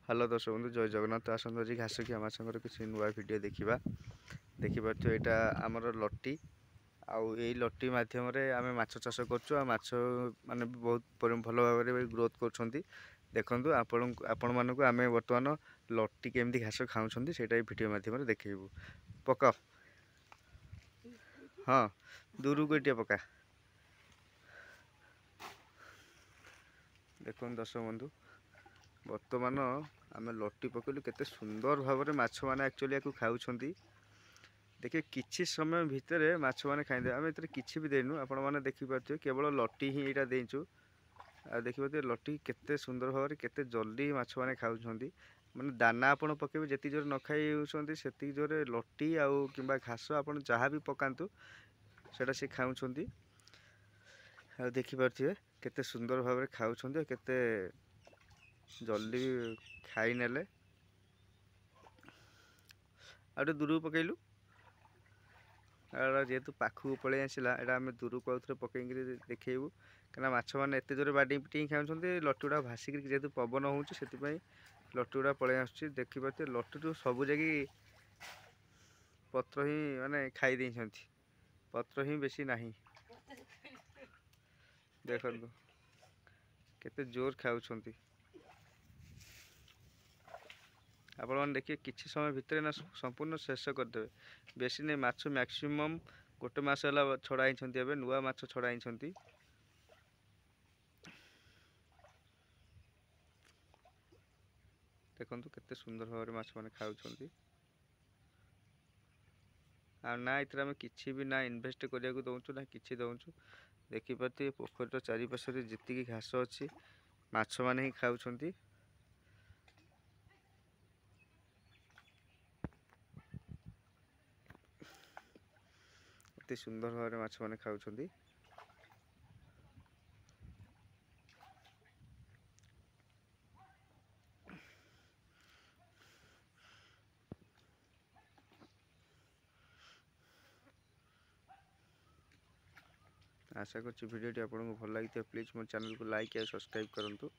Hello दर्शक बंधु जय जगन्नाथ आसत आज घास कि आम सागर किसी नुआ भिड देखा देखिपे यहाँ आमर लटी आउ लटी मध्यम आम माछ चाष कर माने बहुत भल भाव ग्रोथ कर देखु आपण मानक आम बर्तमान लटी केमती घास खाऊँ से भिड मध्यम देखू पका हाँ दूर को टे पका देखो दर्शक बंधु बर्तमान आम लटी पकड़ू केते सुंदर भाव में माछ मैंने एक्चुअली या खाऊं देखिए किछि समय भितर माछ मैंने खाई आम ए कि भी देनु आपण मैंने देखिपे केवल लटी ही यहाँ देचु आ देखिए लटी केते सुंदर भाव में केते जल्दी माछ मैंने खाऊं माने दाना आपड़ पकेबे जी जोर न खाई से जोर लटी आउ कि घास आप जहाँ भी पकातु सेटा सी खाऊं देखिपे केते सुंदर भाव में खाऊं केते जल्दी खाई नेले आउ दूर पकईलु जेहेतु पाखक पलि आसला यहाँ आम दूर को आउे पकईक देखू कहीं माछ मैंने एत जोर बाडी पिटी खाऊँ लटी गुड़ा भासिक जेहतु पवन हो लटी गुड़ा पलि आस देखिपे लटी सब जगह पत्र ही माने खाई पत्र ही बेसी नहीं देखो केते जोर खाऊं आपण मैंने देखिए किसी समय भितर ना संपूर्ण शेष करदे बेसी नहीं माछ मैक्सिमम गोटे मास है छड़ाई नुआ माछ छड़ाई देखु केते सुंदर भाव माछ मैंने खाऊं ना इतने आम कि भी ना इन्वेस्ट करने दौचु ना कि दौचु देखिपे पोखर चारिपार्श्व जी घास अच्छी माछ मैंने ही खाऊं अति सुंदर भाव में माछ मैंने खाऊं आशा कर भिडियो आपको भल लगी प्लीज मो चैनल को लाइक या सब्सक्राइब करूँ।